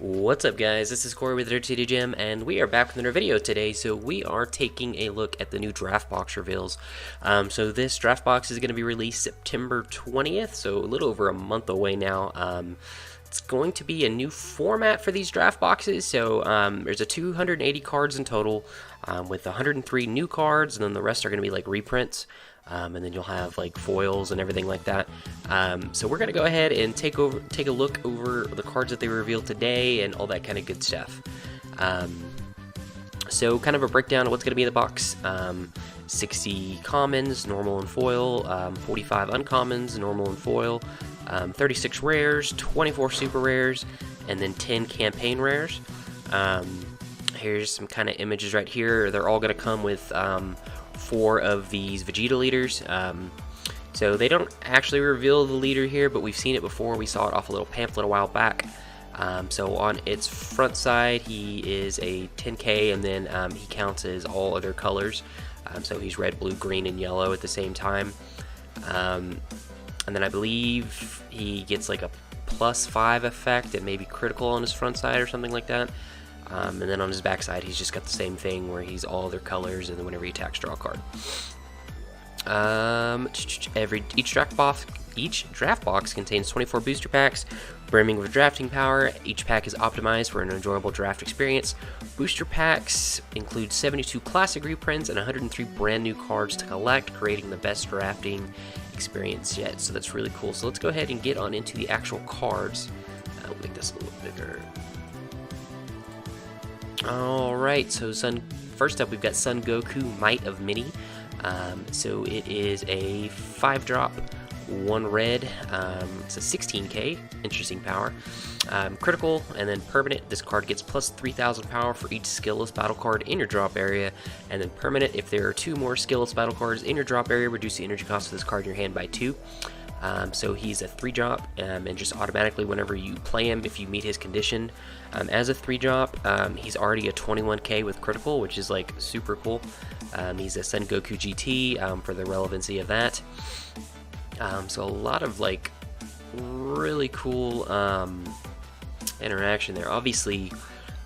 What's up, guys? This is Corey with Dirty Gym, and we are back with another video today. So we are taking a look at the new draft box reveals. So this draft box is going to be released September 20th, so a little over a month away now. It's going to be a new format for these draft boxes. So there's a 280 cards in total, with 103 new cards, and then the rest are going to be like reprints. And then you'll have like foils and everything like that. So we're gonna go ahead and take a look over the cards that they revealed today and all that kind of good stuff. So kind of a breakdown of what's gonna be in the box. 60 commons, normal and foil, 45 uncommons, normal and foil, 36 rares, 24 super rares, and then 10 campaign rares. Here's some kind of images right here. They're all gonna come with 4 of these Vegeta leaders. So they don't actually reveal the leader here, but we've seen it before. We saw it off a little pamphlet a while back. So on its front side, he is a 10K, and then he counts as all other colors. So he's red, blue, green, and yellow at the same time. And then I believe he gets like a +5 effect and maybe critical on his front side or something like that. And then on his backside, he's just got the same thing where he's all other colors, and then whenever he attacks, draw a card. Each draft box contains 24 booster packs, brimming with drafting power. Each pack is optimized for an enjoyable draft experience. Booster packs include 72 classic reprints and 103 brand new cards to collect, creating the best drafting experience yet. So that's really cool. So let's go ahead and get on into the actual cards. I'll make this a little bigger. Alright, so first up we've got Son Goku, Might of Mini. So it is a 5-drop, 1 red, it's a 16k, interesting power. Critical, and then permanent, this card gets plus 3000 power for each skillless battle card in your drop area, and then permanent, if there are 2 more skillless battle cards in your drop area, reduce the energy cost of this card in your hand by 2. So he's a 3-drop, and just automatically whenever you play him, if you meet his condition as a 3-drop, he's already a 21k with critical, which is like super cool. He's a Son Goku GT for the relevancy of that. So a lot of like really cool interaction there. Obviously,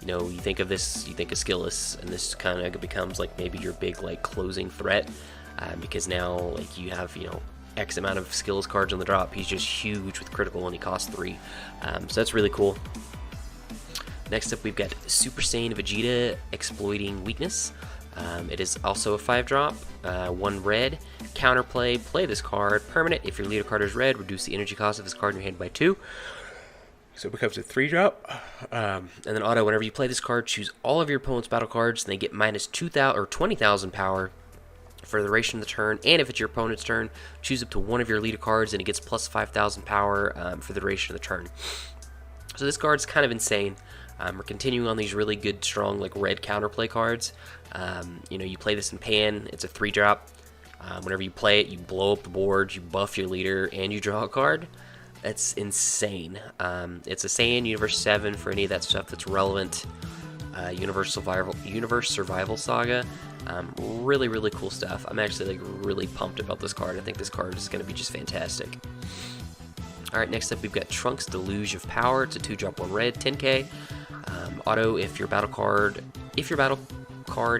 you know, you think of this, you think of skillless, and this kind of becomes like maybe your big like closing threat, because now like you have, you know, X amount of skills cards on the drop. He's just huge with critical, and he costs 3. So that's really cool. Next up, we've got Super Saiyan Vegeta, Exploiting Weakness. It is also a 5-drop, 1 red. Counterplay, play this card. Permanent, if your leader card is red, reduce the energy cost of this card in your hand by 2. So it becomes a 3-drop. And then auto, whenever you play this card, choose all of your opponent's battle cards, and they get minus 2,000 or 20,000 power for the duration of the turn. And if it's your opponent's turn, choose up to 1 of your leader cards, and it gets plus 5,000 power for the duration of the turn. So this card's kind of insane. We're continuing on these really good, strong, like red counterplay cards. You know, you play this in Pan, it's a 3-drop. Whenever you play it, you blow up the board, you buff your leader, and you draw a card. That's insane. It's a Saiyan Universe 7 for any of that stuff that's relevant. Universe Survival Saga. Really, really cool stuff. I'm actually like really pumped about this card. I think this card is going to be just fantastic. Alright, next up we've got Trunks Deluge of Power. It's a 2-drop, 1 red, 10k. Auto, if your battle card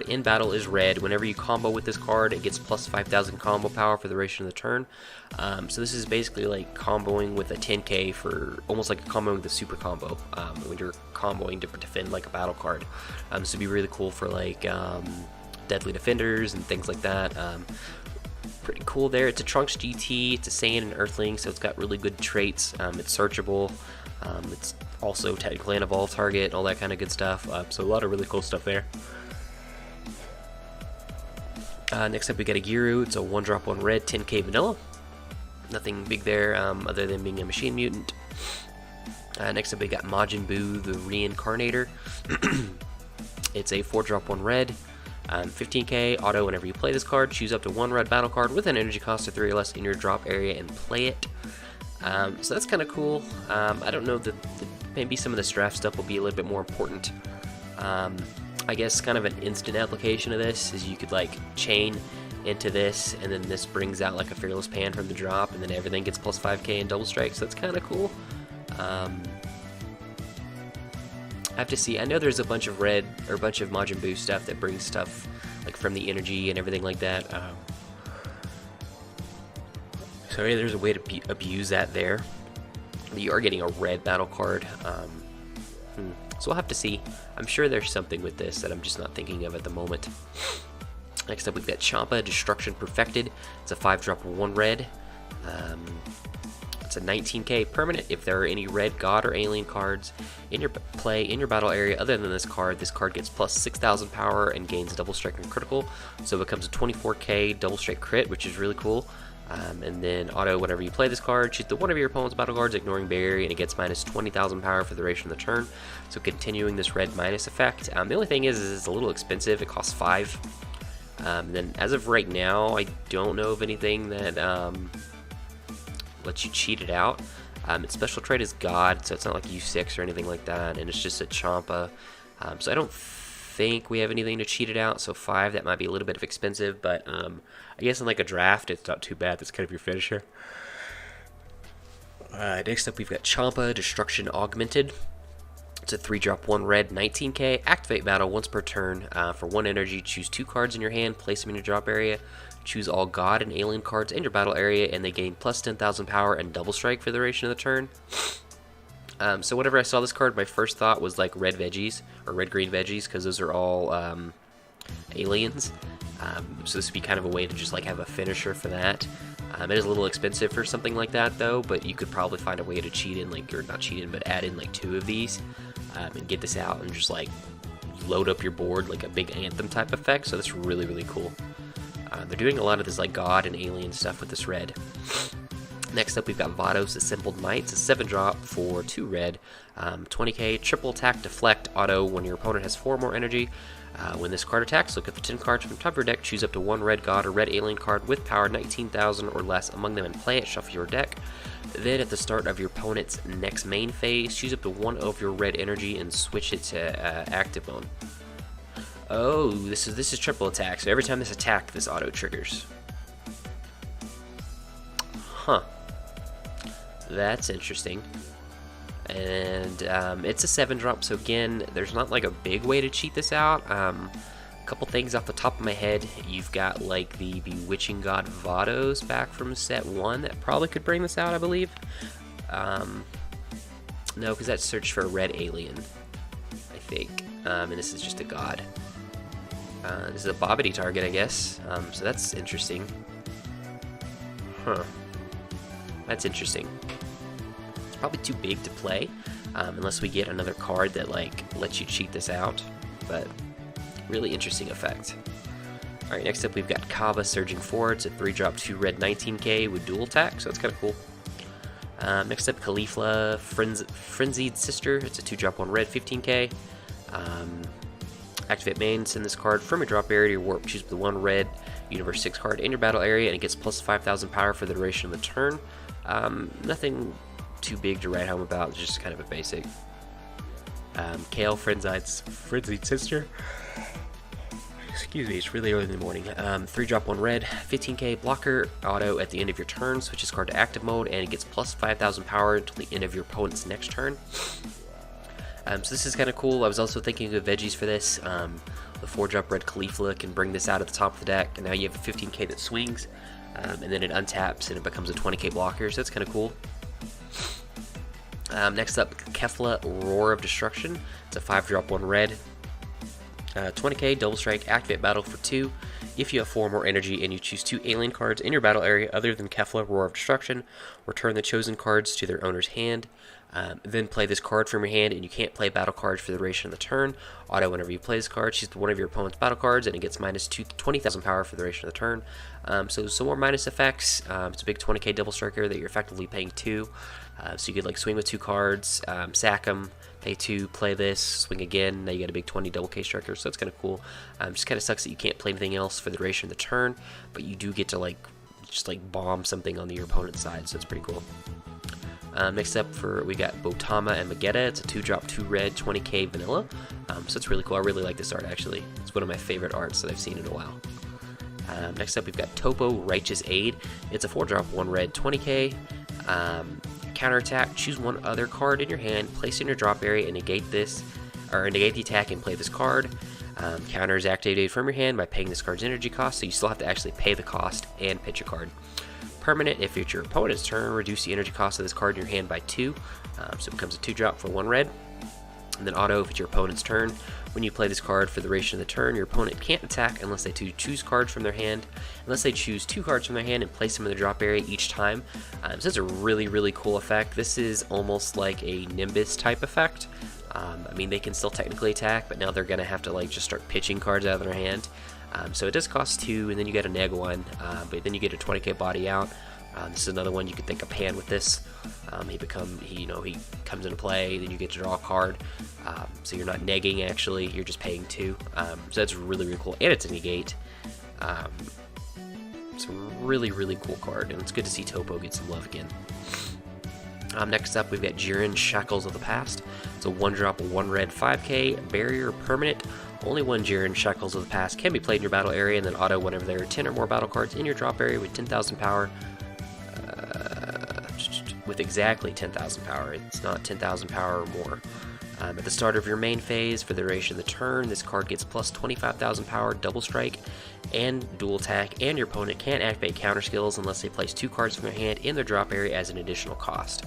in battle is red, whenever you combo with this card, it gets plus 5,000 combo power for the duration of the turn. So this is basically like comboing with a 10k for almost like comboing with a super combo when you're comboing to defend like a battle card. So it'd be really cool for like deadly defenders and things like that. Pretty cool there. It's a Trunks GT, it's a Saiyan and Earthling, so it's got really good traits. It's searchable. It's also technically an evolve target and all that kind of good stuff. So a lot of really cool stuff there. Next up we got a Giru. It's a 1-drop, 1 red, 10k vanilla. Nothing big there other than being a machine mutant. Next up we got Majin Buu, the Reincarnator. It's a 4-drop, 1 red, 15k. Auto, whenever you play this card, choose up to 1 red battle card with an energy cost of 3 or less in your drop area and play it. So that's kind of cool. I don't know that maybe some of this draft stuff will be a little bit more important. I guess kind of an instant application of this is you could like chain into this, and then this brings out like a Fearless Pan from the drop, and then everything gets plus 5k in double strike, so that's kind of cool. I have to see. I know there's a bunch of red or a bunch of Majin Buu stuff that brings stuff like from the energy and everything like that. So yeah, there's a way to abuse that there. But you are getting a red battle card. So we'll have to see. I'm sure there's something with this that I'm just not thinking of at the moment. Next up, we've got Champa, Destruction Perfected. It's a 5-drop 1 red. It's a 19k permanent. If there are any red god or alien cards in your play in your battle area other than this card gets plus 6,000 power and gains double strike and critical. So it becomes a 24k double strike crit, which is really cool. And then auto, whenever you play this card, choose one of your opponent's battle cards, ignoring barrier, and it gets minus 20,000 power for the duration of the turn. So continuing this red minus effect. The only thing is it's a little expensive. It costs 5. Then as of right now, I don't know of anything that lets you cheat it out. Its special trait is God, so it's not like U6 or anything like that, and it's just a Champa. So I don't think we have anything to cheat it out, so 5, that might be a little bit expensive, but I guess in like a draft, it's not too bad. That's kind of your finisher. Next up, we've got Champa, Destruction Augmented. It's a 3-drop 1 red, 19k. Activate battle once per turn. For 1 energy, choose 2 cards in your hand, place them in your drop area. Choose all god and alien cards in your battle area, and they gain plus 10,000 power and double strike for the duration of the turn. So whenever I saw this card, my first thought was like red veggies, or red-green veggies, because those are all aliens. So this would be kind of a way to just like have a finisher for that. It is a little expensive for something like that though, but you could probably find a way to cheat in, like, or not cheat in, but add in like 2 of these and get this out and just like load up your board like a big anthem type effect. So that's really, really cool. They're doing a lot of this like god and alien stuff with this red. Next up, we've got Vados, Assembled Knights, a 7-drop for 2 red, 20k, triple attack, deflect, auto. When your opponent has 4 more energy, when this card attacks, look at the 10 cards from the top of your deck, choose up to 1 red god or red alien card with power 19,000 or less among them and play it, shuffle your deck. Then at the start of your opponent's next main phase, choose up to 1 of your red energy and switch it to active mode. Oh, this is triple attack, so every time this attack, this auto triggers. Huh. That's interesting. And it's a 7-drop, so again, there's not like a big way to cheat this out. A couple things off the top of my head. You've got like the Bewitching God Vados back from set 1 that probably could bring this out, I believe. No, because that's search for a red alien, I think. And this is just a god. This is a Bobbity target, I guess. So that's interesting. Huh. That's interesting. It's probably too big to play, unless we get another card that like lets you cheat this out. But really interesting effect. Alright, next up we've got Kaba, Surging Forward. It's a 3-drop 2 red 19k with dual attack, so that's kind of cool. Next up, Caulifla, Frenzied Sister. It's a 2-drop 1 red 15k. Activate main, send this card from your drop area to your warp. Choose the 1 red Universe 6 card in your battle area, and it gets plus 5,000 power for the duration of the turn. Nothing too big to write home about, just kind of a basic. Kale, Frenzied Sister. Excuse me, it's really early in the morning. 3-drop 1 red, 15k blocker, auto at the end of your turn. Switch this card to active mode, and it gets plus 5,000 power until the end of your opponent's next turn. So this is kind of cool. I was also thinking of veggies for this. The 4-drop red Caulifla can bring this out at the top of the deck, and now you have a 15k that swings, and then it untaps and it becomes a 20k blocker, so that's kind of cool. Next up, Kefla, Roar of Destruction. It's a 5-drop 1 red, 20k, double strike, activate battle for 2. If you have 4 more energy and you choose 2 alien cards in your battle area other than Kefla, Roar of Destruction, return the chosen cards to their owner's hand. Then play this card from your hand, and you can't play battle cards for the duration of the turn. Auto, whenever you play this card, choose one of your opponent's battle cards, and it gets minus 20,000 power for the duration of the turn. So some more minus effects. It's a big 20k double striker that you're effectively paying 2. So you could like swing with 2 cards, sack them, pay 2, play this, swing again. Now you got a big 20 double K striker, so that's kind of cool. Just kind of sucks that you can't play anything else for the duration of the turn, but you do get to like just like bomb something on your opponent's side, so it's pretty cool. Next up, we got Botama and Vegeta. It's a 2-drop 2 red 20k vanilla, so it's really cool. I really like this art, actually. It's one of my favorite arts that I've seen in a while. Next up, we've got Toppo, Righteous Aid. It's a 4-drop 1 red 20k. Counterattack, choose one other card in your hand, place it in your drop area, and negate this. or negate the attack and play this card. Counter is activated from your hand by paying this card's energy cost, so you still have to actually pay the cost and pitch a card. Permanent, if it's your opponent's turn, reduce the energy cost of this card in your hand by 2, so it becomes a 2-drop for 1 red. And then auto, if it's your opponent's turn, when you play this card for the duration of the turn, your opponent can't attack unless they choose cards from their hand, unless they choose 2 cards from their hand and place them in the drop area each time. So it's a really, really cool effect. This is almost like a Nimbus type effect. I mean, they can still technically attack, but now they're going to have to like just start pitching cards out of their hand. So it does cost 2, and then you get a neg 1, but then you get a 20k body out. This is another one you could think of hand with this. He comes into play, then you get to draw a card. So you're not negging actually, you're just paying 2. So that's really, really cool, and it's a negate. It's a really, really cool card, and it's good to see Toppo get some love again. Next up, we've got Jiren, Shackles of the Past. It's a 1-drop, 1 red, 5k barrier permanent. Only 1 Jiren, Shackles of the Past can be played in your battle area, and then auto whenever there are 10 or more battle cards in your drop area with 10,000 power. With exactly 10,000 power. It's not 10,000 power or more. At the start of your main phase, for the duration of the turn, this card gets plus 25,000 power, double strike, and dual attack, and your opponent can't activate counter skills unless they place 2 cards from their hand in their drop area as an additional cost.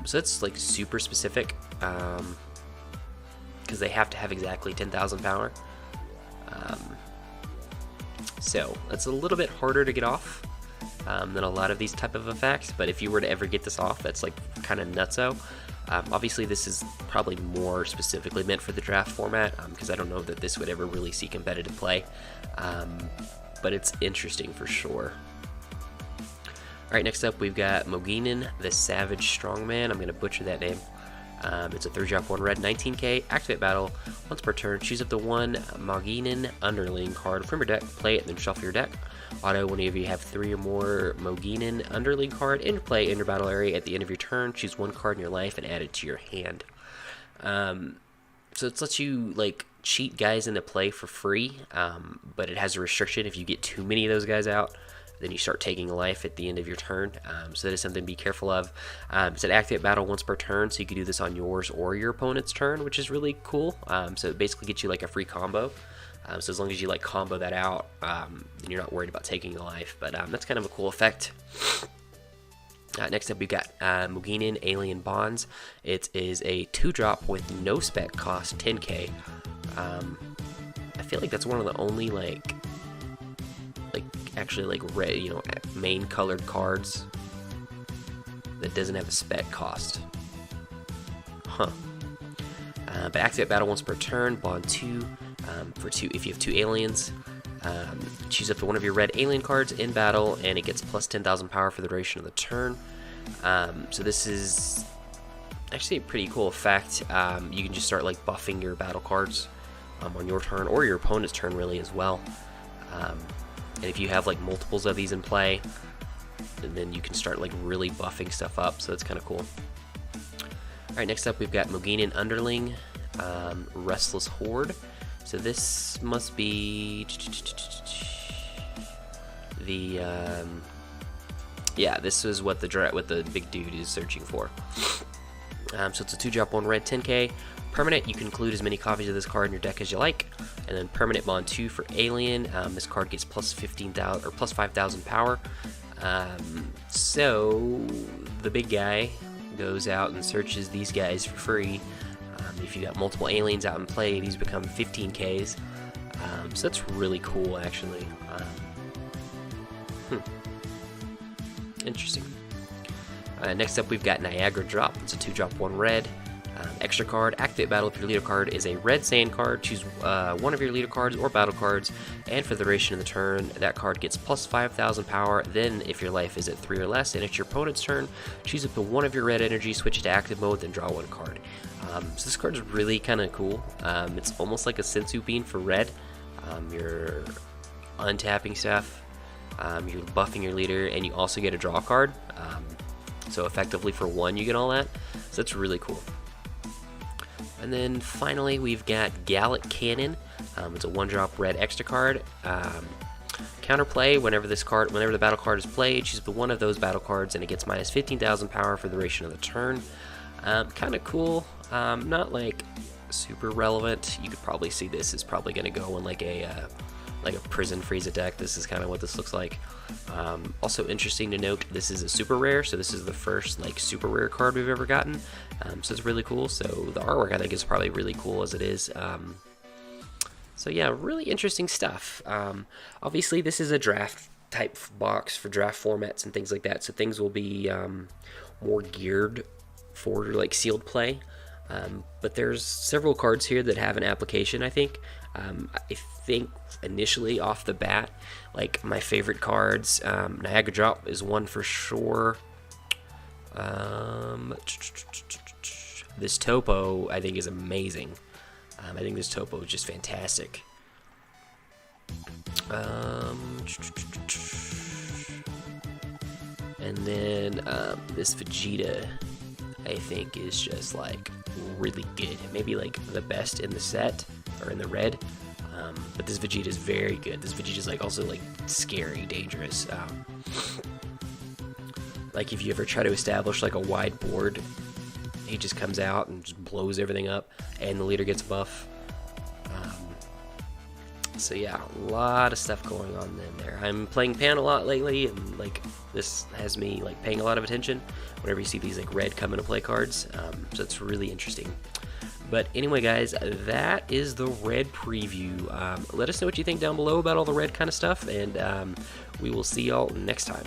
So it's like super specific, because they have to have exactly 10,000 power. So that's a little bit harder to get off than a lot of these type of effects, but if you were to ever get this off, that's like kind of nutso. Obviously this is probably more specifically meant for the draft format, because I don't know that this would ever really see competitive play, but it's interesting for sure. Alright, next up we've got Mogani, the Savage Strongman. I'm going to butcher that name. It's a 3-drop, 1 red, 19k. Activate battle. Once per turn, choose up to 1 Mogani underling card from your deck, play it, and then shuffle your deck. Auto, whenever you have 3 or more Mogani underling card in play in your battle area at the end of your turn, choose 1 card in your life and add it to your hand. So it lets you like cheat guys into play for free, but it has a restriction. If you get too many of those guys out, then you start taking a life at the end of your turn. So that is something to be careful of. It's an activate battle once per turn, so you can do this on yours or your opponent's turn, which is really cool. So it basically gets you like a free combo. So as long as you like combo that out, then you're not worried about taking a life. But that's kind of a cool effect. Next up, we've got Mogani Alien Bonds. It is a 2-drop with no spec cost, 10k. I feel like that's one of the only actually like red, main colored cards that doesn't have a spec cost. But activate battle once per turn, bond 2 for 2 if you have 2 aliens. Choose up to 1 of your red alien cards in battle, and it gets plus 10,000 power for the duration of the turn. So this is actually a pretty cool effect. You can just start like buffing your battle cards on your turn or your opponent's turn really as well. And if you have like multiples of these in play, and then you can start like really buffing stuff up, so that's kind of cool. Alright, next up we've got Mogani Underling, Restless Horde. So this must be the this is what the big dude is searching for. So it's a 2-drop, 1 red, 10k. Permanent, you can include as many copies of this card in your deck as you like. And then permanent bond 2 for Alien. This card gets plus 15,000 or plus 5,000 power. So the big guy goes out and searches these guys for free. If you got multiple aliens out in play, these become 15Ks. So that's really cool, actually. Interesting. Next up, we've got Niagara Drop. It's a 2-drop, 1 red. Extra card, activate battle if your leader card is a red sand card. Choose one of your leader cards or battle cards, and for the duration of the turn, that card gets plus 5,000 power. Then, if your life is at 3 or less, and it's your opponent's turn, choose up to 1 of your red energy, switch it to active mode, then draw 1 card. So this card is really kind of cool. It's almost like a Sensu Bean for red. You're untapping stuff, you're buffing your leader, and you also get a draw card. So effectively for 1 you get all that. So that's really cool. And then finally we've got Gallic Cannon. It's a 1-drop red extra card. Counterplay, whenever the battle card is played, choose one of those battle cards and it gets minus 15,000 power for the duration of the turn. Kind of cool. Not like super relevant. You could probably see this is probably going to go in like a prison Frieza deck. This is kind of what this looks like. Also interesting to note, this is a super rare, so this is the first like super rare card we've ever gotten. So it's really cool. So the artwork I think is probably really cool as it is. So yeah, really interesting stuff. Obviously this is a draft type box for draft formats and things like that, so things will be more geared for like sealed play. But there's several cards here that have an application, I think. I think initially off the bat, like my favorite cards, Niagara Drop is one for sure. This Toppo I think is amazing. I think this Toppo is just fantastic. And then this Vegeta I think is just like really good. Maybe like the best in the set or in the red. But this Vegeta is very good. This Vegeta is like also like scary, dangerous. Like if you ever try to establish like a wide board, he just comes out and just blows everything up, and the leader gets buff. So yeah, a lot of stuff going on in there. I'm playing Pan a lot lately, and like this has me like paying a lot of attention whenever you see these like red come into play cards. So it's really interesting. But anyway, guys, that is the red preview. Let us know what you think down below about all the red kind of stuff, and we will see y'all next time.